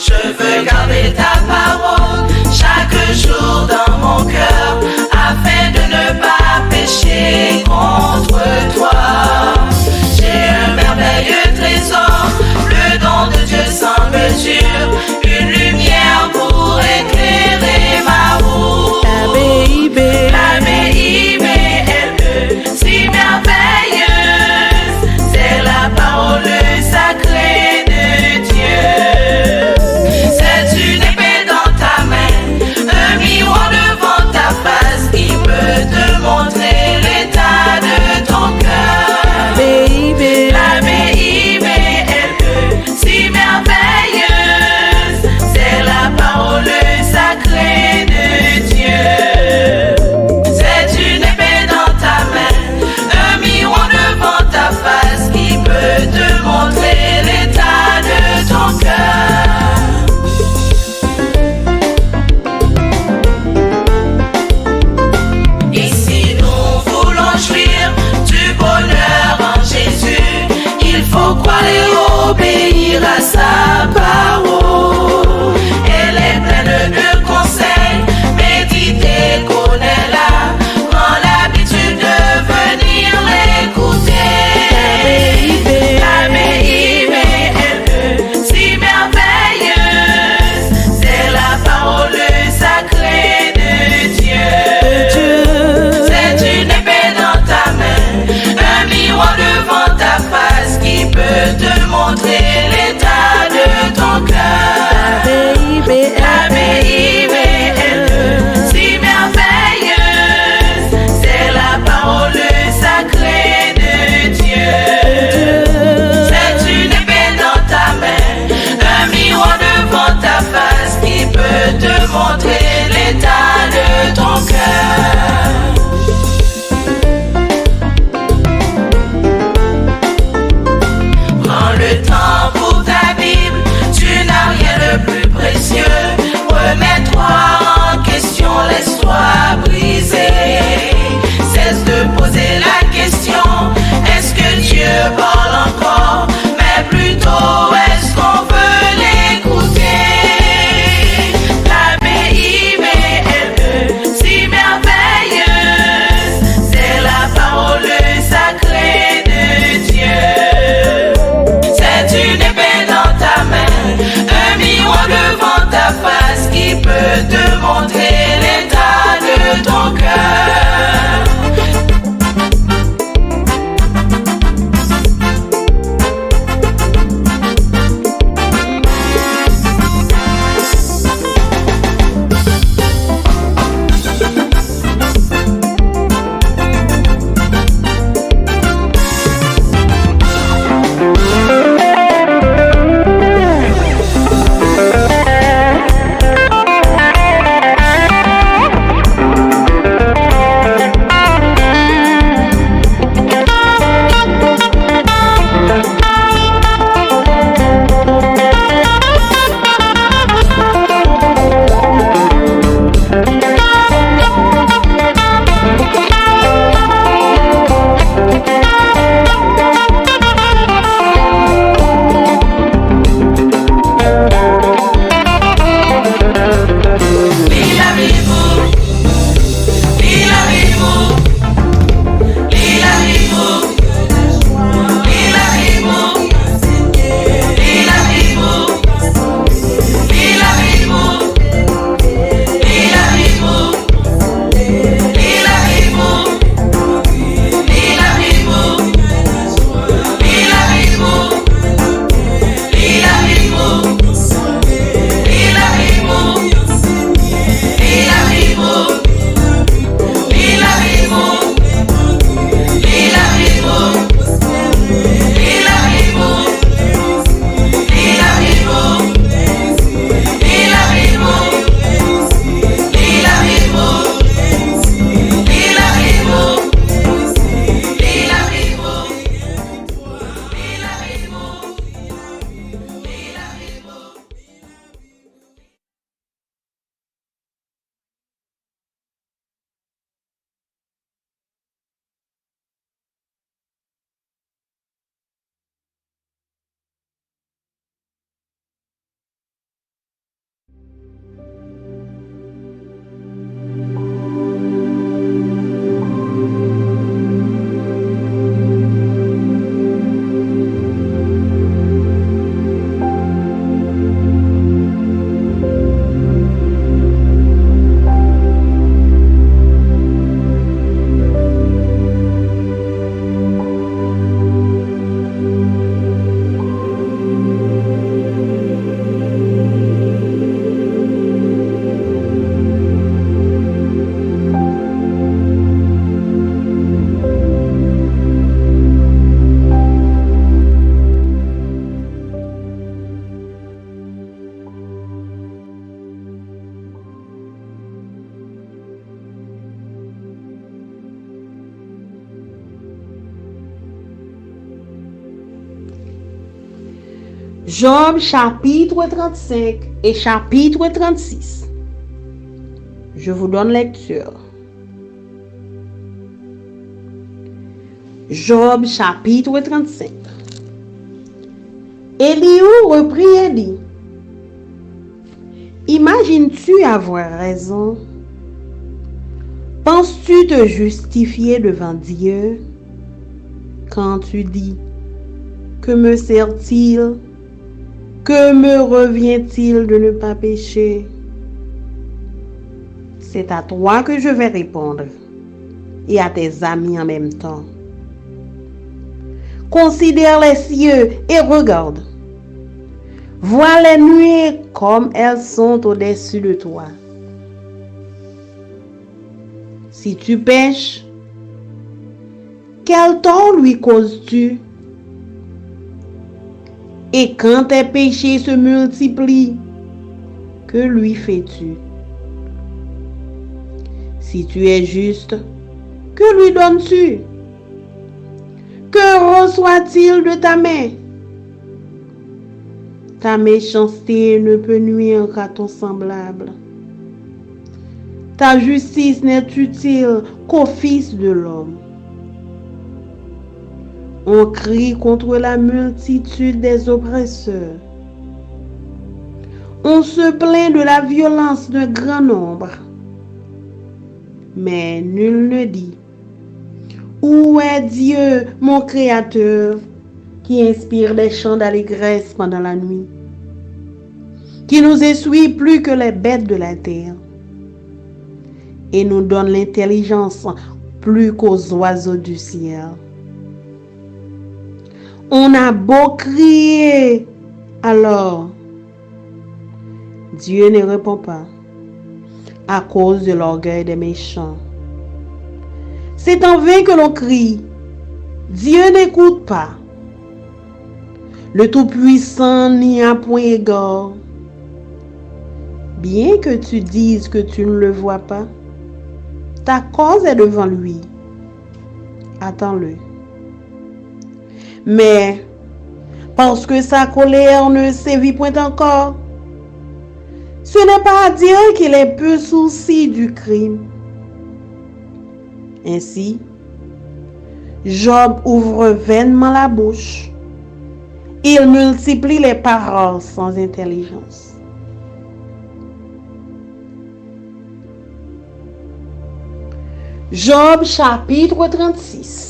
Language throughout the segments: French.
Je veux garder ta parole chaque jour dans mon cœur, afin de ne pas pécher contre toi. J'ai un merveilleux trésor, le don de Dieu sans mesure, une lumière pour éclairer ma route. La B-I-B-L-E, si merveilleuse, c'est la parole sacrée de Dieu. C'est une épée dans ta main, un miroir devant ta face qui peut te montrer l'état de ton cœur. La B-I-B-L-E, si merveilleuse, c'est la parole sacrée de Dieu. C'est une épée dans ta main, un miroir devant ta face qui peut te montrer l'état de ton cœur. Ici nous voulons jouir du bonheur en Jésus. Il faut croire et obéir à sa parole. Elle est pleine de conseils, méditer, connais-la, prends l'habitude de venir l'écouter. La B-I-B-L-E, si merveilleuse, c'est la parole sacrée de Dieu. C'est une épée dans ta main, un miroir devant ta face qui peut te montrer l'état de ton cœur. La B-I-B-L-E, si merveilleuse, c'est la parole sacrée de Dieu. C'est une épée dans ta main, un miroir devant ta face qui peut te montrer l'état de ton cœur. Prends le temps pour ta Bible, tu n'as rien de plus précieux. Remets-toi en question, laisse-toi briser. Cesse de poser la question, est-ce que Dieu parle encore? Mais plutôt, est-ce qu'on veut l'écouter? La B-I Job chapitre 35 et chapitre 36. Je vous donne lecture. Job chapitre 35. Elihu reprit et dit: Imagines-tu avoir raison? Penses-tu te justifier devant Dieu quand tu dis: Que me sert-il? Que me revient-il de ne pas pécher? C'est à toi que je vais répondre et à tes amis en même temps. Considère les cieux et regarde. Vois les nuées comme elles sont au-dessus de toi. Si tu pèches, quel tort lui causes-tu? Et quand tes péchés se multiplient, que lui fais-tu? Si tu es juste, que lui donnes-tu? Que reçoit-il de ta main? Ta méchanceté ne peut nuire qu'à ton semblable. Ta justice n'est utile qu'au Fils de l'homme. On crie contre la multitude des oppresseurs. On se plaint de la violence d'un grand nombre. Mais nul ne dit: Où est Dieu, mon Créateur, qui inspire des chants d'allégresse pendant la nuit, qui nous essuie plus que les bêtes de la terre, et nous donne l'intelligence plus qu'aux oiseaux du ciel? On a beau crier, alors Dieu ne répond pas à cause de l'orgueil des méchants. C'est en vain que l'on crie, Dieu n'écoute pas. Le Tout-Puissant n'y a point égard. Bien que tu dises que tu ne le vois pas, ta cause est devant lui. Attends-le. Mais parce que sa colère ne sévit point encore, ce n'est pas à dire qu'il est peu souci du crime. Ainsi, Job ouvre vainement la bouche. Il multiplie les paroles sans intelligence. Job chapitre 36.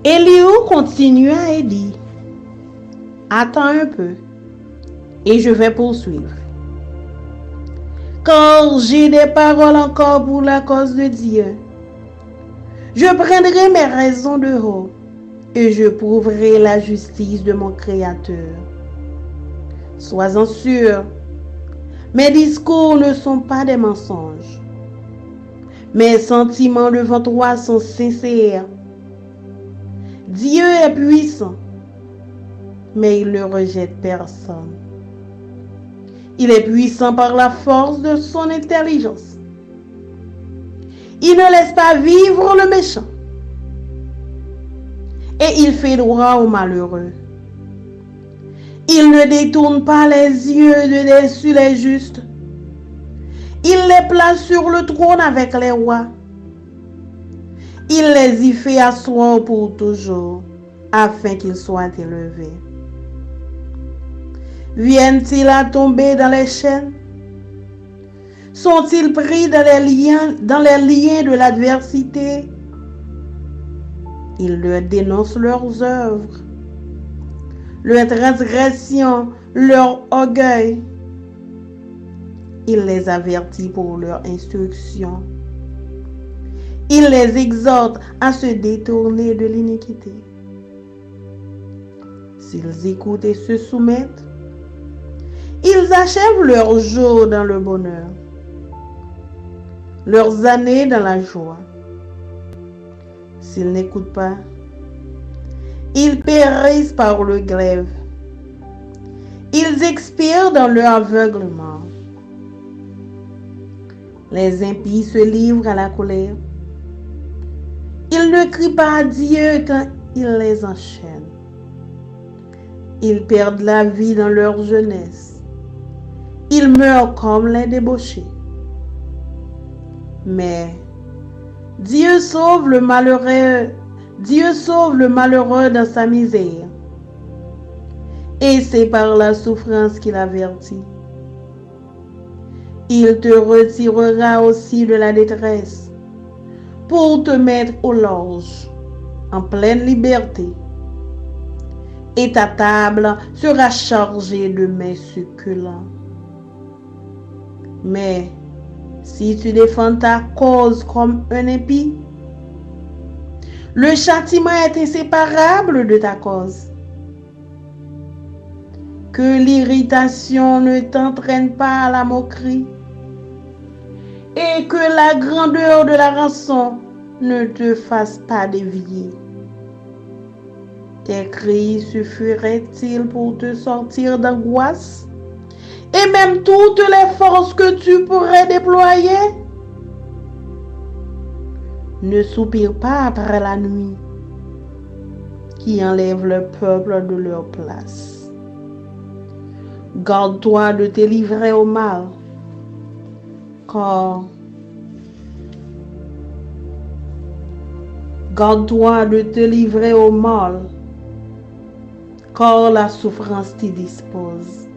Elihu continua et dit: Attends un peu, et je vais poursuivre. Car j'ai des paroles encore pour la cause de Dieu. Je prendrai mes raisons de haut, et je prouverai la justice de mon Créateur. Sois-en sûr, mes discours ne sont pas des mensonges. Mes sentiments devant toi sont sincères. Dieu est puissant, mais il ne rejette personne. Il est puissant par la force de son intelligence. Il ne laisse pas vivre le méchant. Et il fait droit aux malheureux. Il ne détourne pas les yeux de dessus les justes. Il les place sur le trône avec les rois. Il les y fait asseoir pour toujours, afin qu'ils soient élevés. Viennent-ils à tomber dans les chaînes? Sont-ils pris dans les liens de l'adversité? Il leur dénonce leurs œuvres, leurs transgressions, leur orgueil. Il les avertit pour leur instruction. Il les exhorte à se détourner de l'iniquité. S'ils écoutent et se soumettent, ils achèvent leurs jours dans le bonheur, leurs années dans la joie. S'ils n'écoutent pas, ils périssent par le glaive. Ils expirent dans leur aveuglement. Les impies se livrent à la colère. Ils ne crient pas à Dieu quand il les enchaîne. Ils perdent la vie dans leur jeunesse. Ils meurent comme les débauchés. Mais Dieu sauve le malheureux dans sa misère. Et c'est par la souffrance qu'il avertit. Il te retirera aussi de la détresse pour te mettre au large, en pleine liberté. Et ta table sera chargée de mets succulents. Mais si tu défends ta cause comme un impie, le châtiment est inséparable de ta cause. Que l'irritation ne t'entraîne pas à la moquerie et que la grandeur de la rançon ne te fasse pas dévier. Tes cris suffiraient-ils pour te sortir d'angoisse? Et même toutes les forces que tu pourrais déployer? Ne soupire pas après la nuit qui enlève le peuple de leur place. Garde-toi de te livrer au mal, car la souffrance t'y dispose.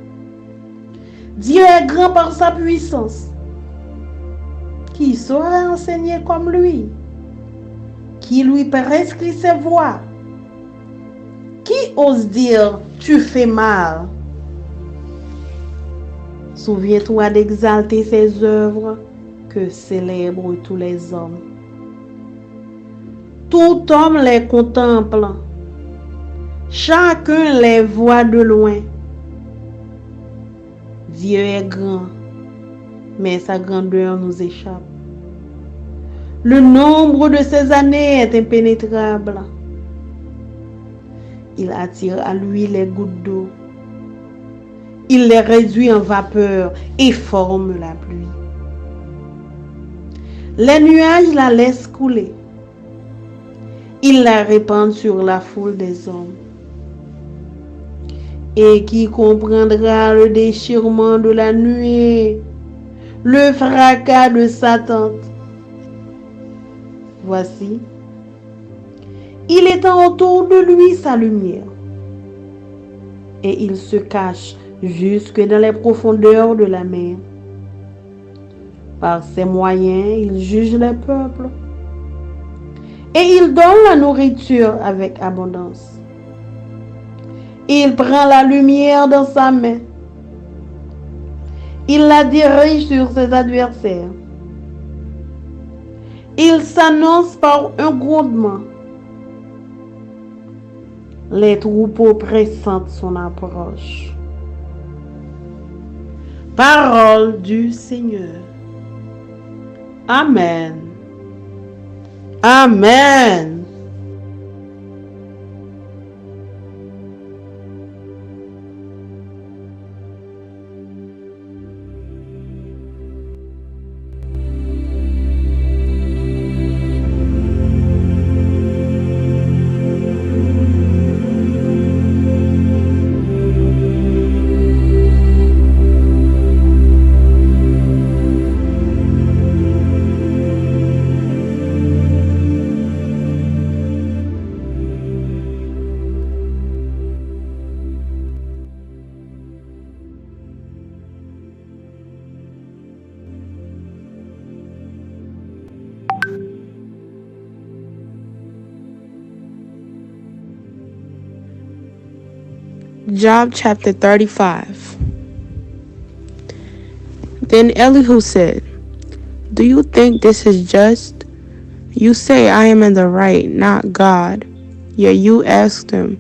Dieu est grand par sa puissance. Qui saurait enseigner comme lui? Qui lui prescrit ses voies? Qui ose dire tu fais mal? Souviens-toi d'exalter ses œuvres que célèbrent tous les hommes. Tout homme les contemple. Chacun les voit de loin. Dieu est grand, mais sa grandeur nous échappe. Le nombre de ses années est impénétrable. Il attire à lui les gouttes d'eau. Il les réduit en vapeur et forme la pluie. Les nuages la laissent couler. Il la répand sur la foule des hommes. Et qui comprendra le déchirement de la nuée, le fracas de sa tente? Voici, il étend autour de lui sa lumière, et il se cache jusque dans les profondeurs de la mer. Par ses moyens, il juge les peuples, et il donne la nourriture avec abondance. Il prend la lumière dans sa main. Il la dirige sur ses adversaires. Il s'annonce par un grondement. Les troupeaux pressentent son approche. Parole du Seigneur. Amen. Amen. Job chapter 35. Then Elihu said, "Do you think this is just? You say I am in the right, not God. Yet you asked him,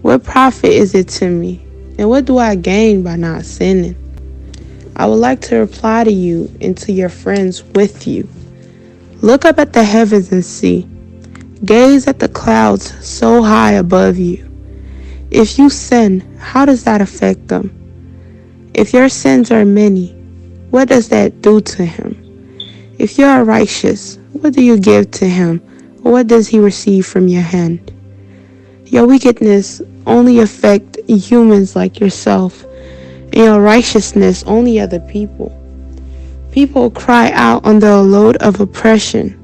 what profit is it to me? And what do I gain by not sinning?" I would like to reply to you and to your friends with you. Look up at the heavens and see. Gaze at the clouds so high above you. If you sin, how does that affect them? If your sins are many, what does that do to him? If you are righteous, what do you give to him? Or what does he receive from your hand? Your wickedness only affect humans like yourself, and your righteousness only other people. People cry out under a load of oppression.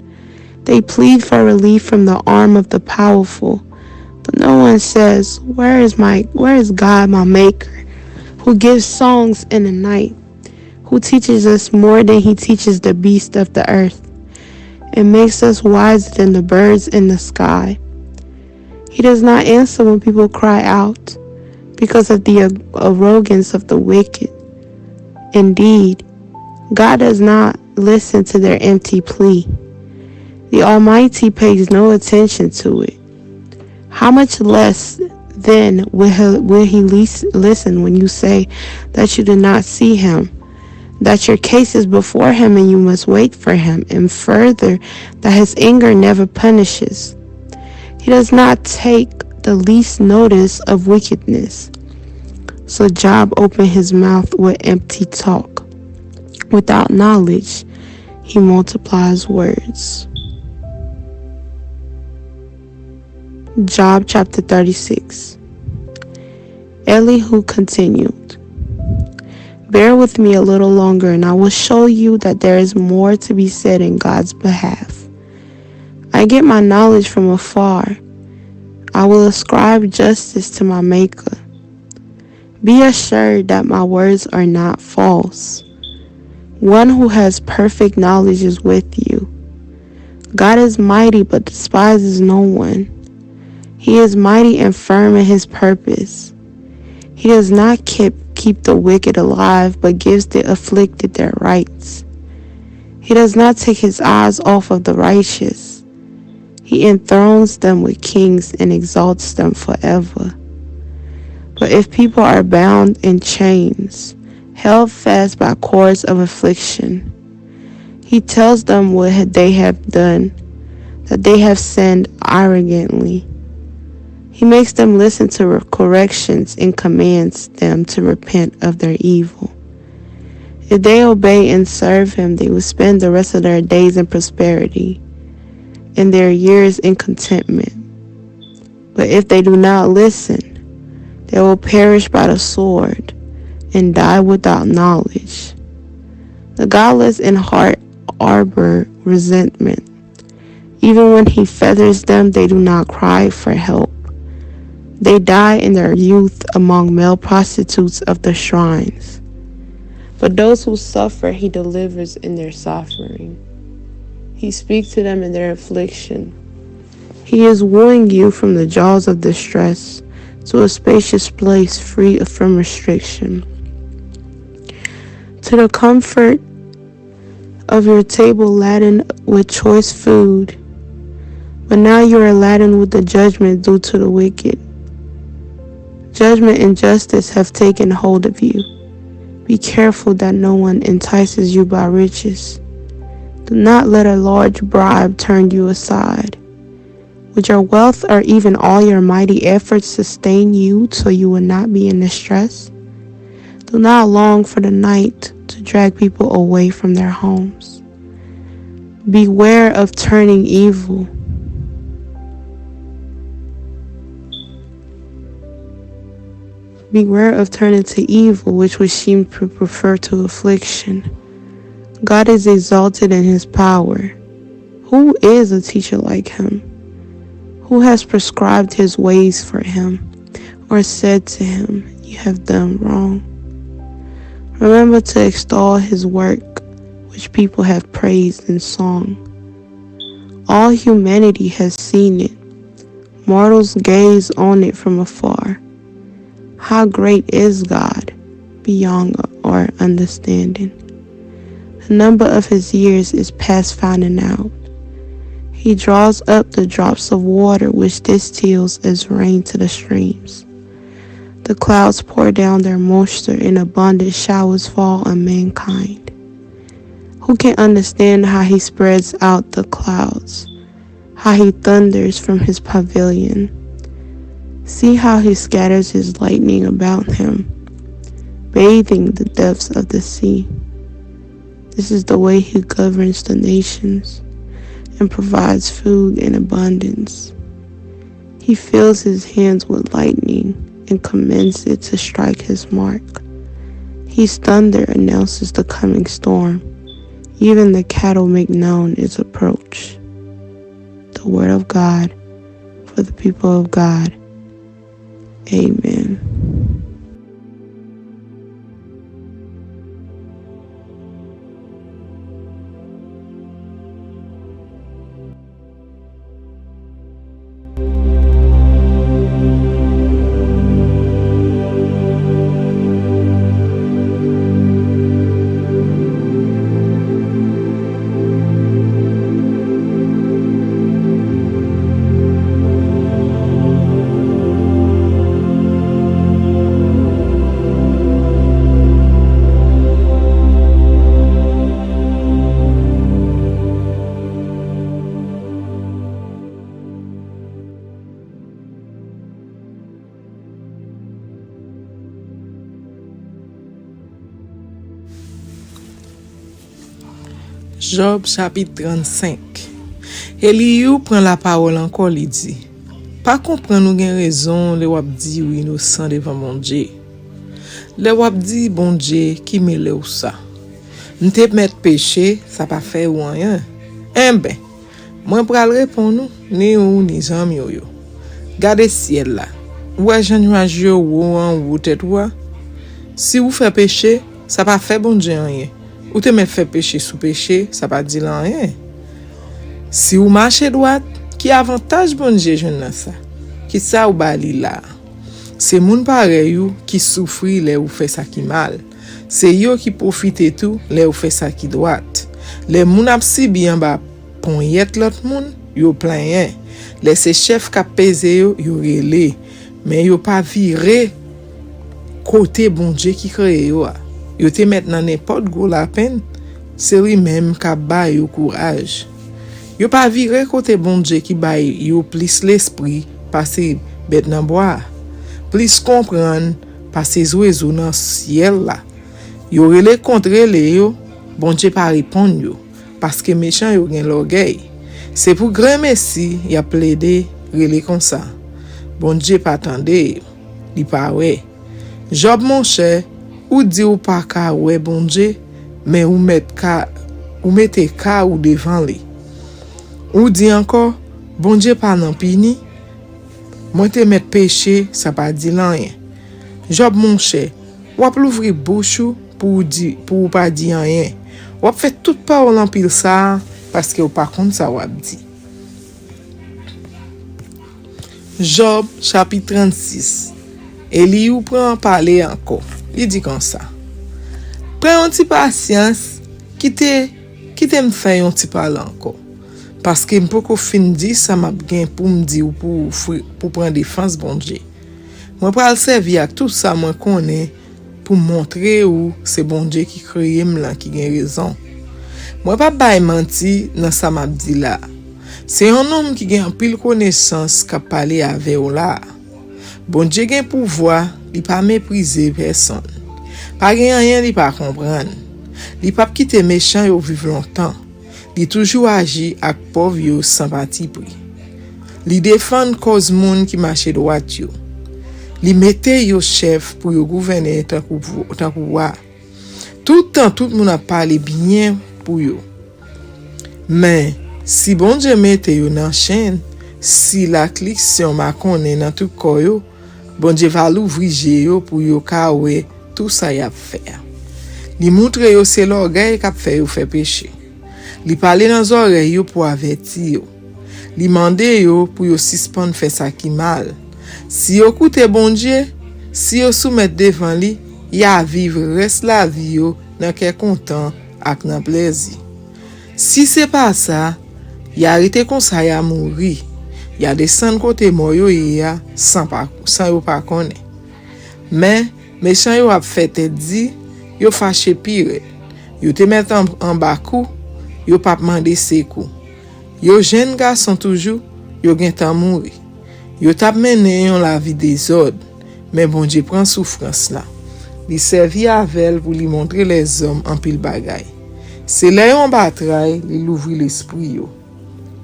They plead for relief from the arm of the powerful. But no one says, where is God, my maker, who gives songs in the night, who teaches us more than he teaches the beasts of the earth, and makes us wiser than the birds in the sky. He does not answer when people cry out because of the arrogance of the wicked. Indeed, God does not listen to their empty plea. The Almighty pays no attention to it. How much less then will he listen when you say that you do not see him, that your case is before him and you must wait for him, and further, that his anger never punishes. He does not take the least notice of wickedness. So Job opened his mouth with empty talk. Without knowledge, he multiplies words. Job chapter 36. Elihu continued, bear with me a little longer, and I will show you that there is more to be said in God's behalf. I get my knowledge from afar. I will ascribe justice to my Maker. Be assured that my words are not false. One who has perfect knowledge is with you. God is mighty but despises no one. He is mighty and firm in his purpose. He does not keep the wicked alive, but gives the afflicted their rights. He does not take his eyes off of the righteous. He enthrones them with kings and exalts them forever. But if people are bound in chains, held fast by cords of affliction, he tells them what they have done, that they have sinned arrogantly. He makes them listen to corrections and commands them to repent of their evil. If they obey and serve him, they will spend the rest of their days in prosperity, and their years in contentment. But if they do not listen, they will perish by the sword and die without knowledge. The godless in heart harbor resentment. Even when he feathers them, they do not cry for help. They die in their youth among male prostitutes of the shrines. But those who suffer, he delivers in their suffering. He speaks to them in their affliction. He is wooing you from the jaws of distress to a spacious place free from restriction, to the comfort of your table laden with choice food. But now you are laden with the judgment due to the wicked. Judgment and justice have taken hold of you. Be careful that no one entices you by riches. Do not let a large bribe turn you aside. Would your wealth or even all your mighty efforts sustain you so you will not be in distress? Do not long for the night to drag people away from their homes. Beware of turning evil. Beware of turning to evil, which would seem to prefer to affliction. God is exalted in his power. Who is a teacher like him? Who has prescribed his ways for him, or said to him, you have done wrong? Remember to extol his work, which people have praised in song. All humanity has seen it. Mortals gaze on it from afar. How great is God, beyond our understanding. The number of his years is past finding out. He draws up the drops of water which distills as rain to the streams. The clouds pour down their moisture, and abundant showers fall on mankind. Who can understand how he spreads out the clouds, how he thunders from his pavilion? See how he scatters his lightning about him, bathing the depths of the sea. This is the way he governs the nations and provides food in abundance. He fills his hands with lightning and commands it to strike his mark. His thunder announces the coming storm. Even the cattle make known its approach. The word of God for the people of God. Amen. Job chapitre 35. Eliou prend la parole encore, li dit: Pas comprendre nous gen raison le wap di ou innocent devant mon Dieu. Le wap di bon Dieu qui mêle ou ça. N'te mettre péché, ça pas fait ou rien. Ben, moi pral répondre nous, ni ou ni zami yo. Gardez ciel là. Ouais, Jean nuage yo ou en ou tête ou. Si vous fait péché, ça pas fait bon Dieu rien. Ou te met fait péché sous péché, ça pas dit rien. Si ou marche droite, qui avantage bon Dieu jeune ça? Qui ça ou bali là? C'est moun pareil ou qui souffri les ou fait ça qui mal. C'est yo qui profite tout les ou fait ça qui droite. Les moun ap si bien ba pon yet l'autre moun, yo plein. Les se chef ka pèse yo relé, mais yo pas viré côté bon Dieu qui crée yo. Yo te met nan n'importe go la peine, c'est lui-même qui bay yo courage. Yo pas viré côté bon Dieu qui bay yo plus l'esprit passer bête nan bois, plus comprendre passer oiseaux dans ciel là. Yo relé contre les yo, bon Dieu pas répondre yo parce que méchant yo gen l'orgueil. C'est pour grand merci y a plaidé relé comme ça. Bon Dieu pas attendé, li pas ouais. Job mon cher, ou di ou pas ka ouais bon Dieu, mais ou mette ka ou devant li. Ou di encore, bon Dieu pas nan pini, moi te mettre péché, ça pas dit rien. Job mon cher, ou ap l'ouvrir bouche pour pas dire rien. Ou ap fait toute parole en pile ça, parce que ou pas contre ça ou ap dit. Job chapitre 36. Eliou prend parler encore. Il dit comme ça: Prends un petit patience, qui te me fait un petit parler encore. Parce que m'po ko fin di ça m'a gen pour me dire ou pour prendre défense bon Dieu. Moi pral servir avec tout ça moi connais pour montrer ou c'est bon Dieu qui créé m'la qui gen raison. Moi pas bay menti dans ça m'a dit là. C'est un homme qui gen pile connaissance qui parler avec ou là. Bon Dieu gen pouvoir, il pas mépriser personne. Pas gen rien li pas comprendre. Li pas quitter méchant yo vivre longtemps. Li toujours agi ak pauvre yo sans parti pris. Li défend cause moun qui marche droit yo. Li mette yo chef pour yo gouverner tant pouvoir. Tout temps tout moun a parlé bien pour yo. Mais si bon Dieu mette yo dans chaîne, si la affliction ma connaît dans tout corps yo, bon Dieu va l'ouvrir yo pour yo ka wè tout ça y a fait. Li montre yo c'est l'orgueil qui fait yo faire péché. Li parle dans oreilles yo pour avertir yo. Li mande yo pour yo suspendre faire ça qui mal. Si yo écoute bon Dieu, si yo soumettre devant li, ya vivre reste la vie yo dans quel content ak nan plaisir. Si c'est pas ça, ya arrêté comme ça ya mourir. Ya descend côté mort yo ya sans yo pas connaît. Mais méchant yo a fait te dit, yo fâché pire. Yo te met en bakou, yo pas demander secours. Yo jeune garçon toujours, yo gen tan mourir. Yo tap mené yon la vie des ordres, mais bon Dieu prend souffrance là. Li servi avec pour lui montrer les hommes en pile bagay. C'est là yon bataille, li l'ouvri l'esprit yo.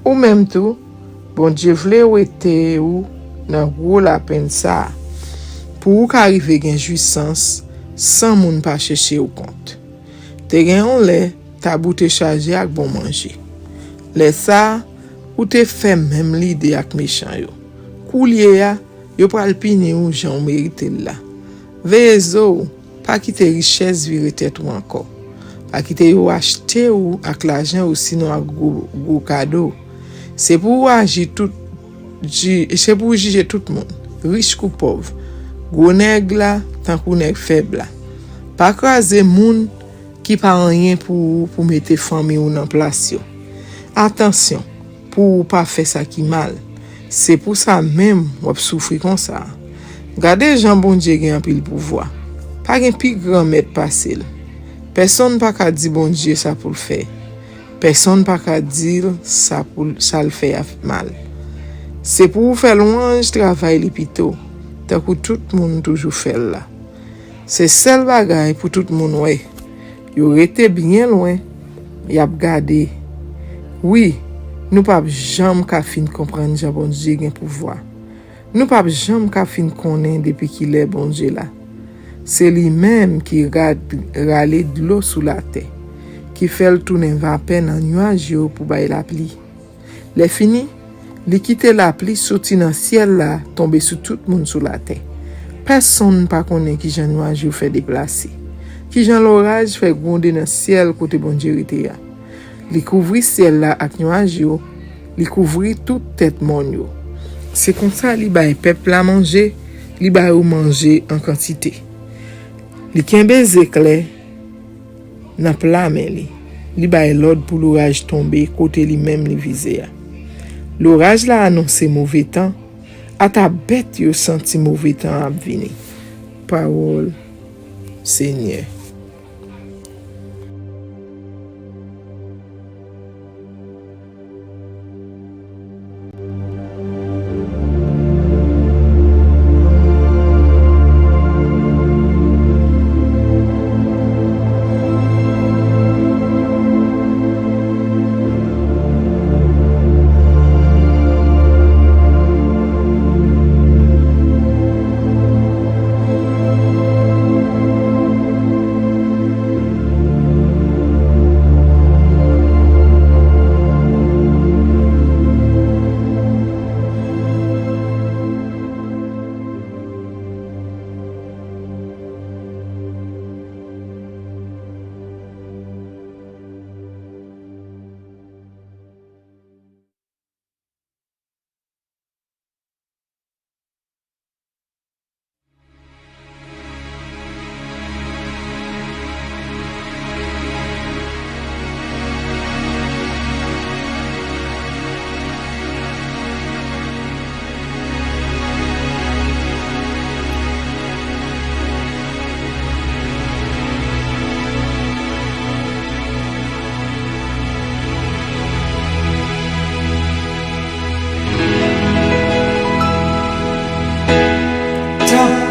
Ou même tout, bon Dieu vle ou ete ou nan gros la peine ça pour ou arriver gen jouissance sans moun pa chercher ou compte. Te gen on lè, tabou te chargé ak bon manger. Lè ça, ou te fait même l'idée ak méchant yo. Koulier ya, yo pral pini ou jan mérite la. Veye zo, pa kite richesse vire tête ou encore. Pa kite yo achete ou ak l'argent ou sinon ak gros cadeau. C'est pour agir tout c'est pour juger tout le monde, riche ou pauvre. Gros nèg la, tant kou nèg faible la. Pa krasé moun qui pa rien pour mettre famille ou nan place yo. Attention, pour pas faire ça qui mal. C'est pour ça même ou souffrir comme ça. Gardez Jean bon Dieu gen pile pouvoir. Pas gen pi grand maître passer. Personne pas ka di bon Dieu ça pour le faire. Personne pas ka dire ça pour ça le faire mal. C'est pour faire louange travail l'épito. Tant que tout le monde toujours fait là. C'est seul bagay pour tout le monde ouais. Yo rete bien loin, y a gardé. Oui, nous pas jamais ka fin comprendre Jean bon Dieu gen pouvoir. Nous pas jamais ka fin connaître depuis qu'il est bon Dieu là. C'est lui-même qui rale de l'eau sous la terre, qui fait le tourner vapeur dans nuage pour bailler la pluie. Les fini, li quitte la pluie sorti dans ciel là, tomber sur tout le monde sous la terre. Personne pas connaît qui Jean nuage fait déplacer. Qui Jean l'orage fait gronder dans ciel côté bon Dieu était. Li couvri ciel là ak nuage yo, li couvri toute tête mon yo. C'est comme ça li bay peuple à manger, li bay ou manger en quantité. Li kembe éclair nan plat men li bay l'ordre pour l'orage tomber côté li même li visé. L'orage la annoncé mauvais temps, à ta bête yo senti mauvais temps ap vini. Parole Seigneur.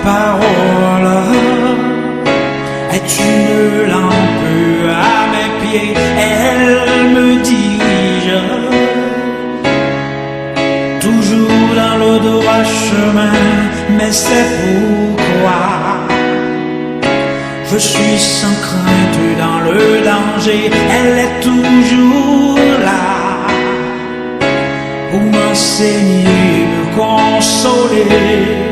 Parole est une lampe à mes pieds, elle me dirige toujours dans le droit chemin, mais c'est pourquoi je suis sans crainte dans le danger, elle est toujours là pour m'enseigner, me consoler.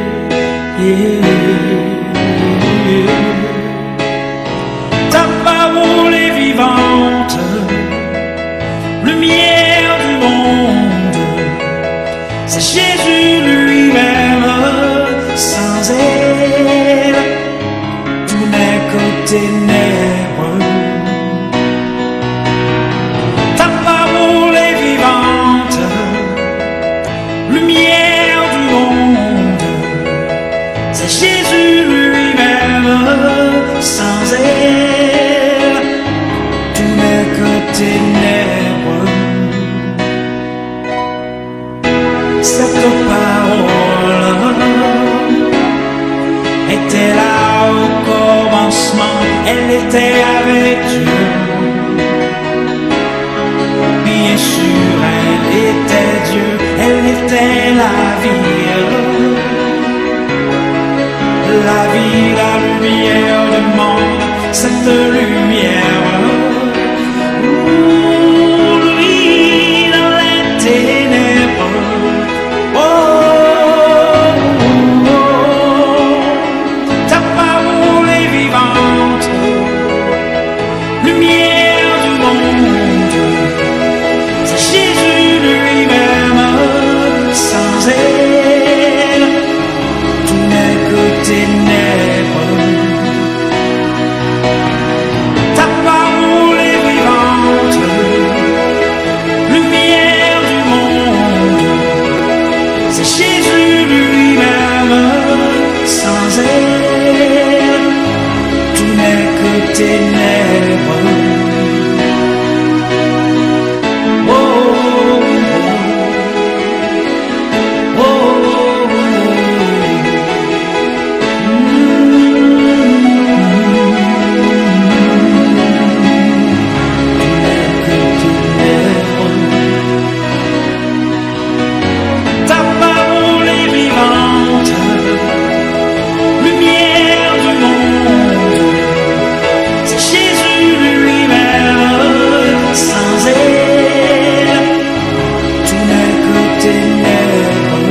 Ta parole est vivante, lumière du monde, c'est Jésus lui-même, sans elle, tout n'est que ténèbres. Ta parole est vivante, lumière du monde, c'est Jésus lui-même, sans elle, tout n'est que ténèbres. Cette parole était là au commencement, elle était avec Dieu. Bien sûr, elle était Dieu, elle était la vie. cette lumière. Lui dans les ténèbres. Oh, oh, oh. Ta parole est vivante, lumière du monde. C'est Jésus lui-même. Sans elle, tout n'est que ténèbres. Ta parole est vivante, lumière du monde. C'est Jésus lui-même. Sans elle, tout n'est que ténèbres. Oh, oh, oh, oh, ta parole est vivante, lumière du monde. C'est Jésus lui-même. Sans elle, tout n'est que ténèbres.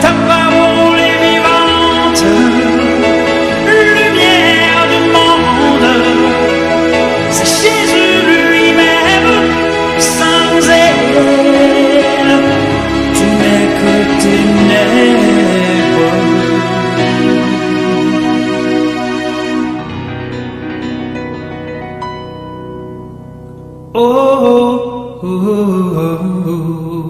Ta parole est vivante, lumière du monde. C'est Jésus lui-même. Sans elle, tout n'est que ténèbres. Oh, oh, oh, oh, oh.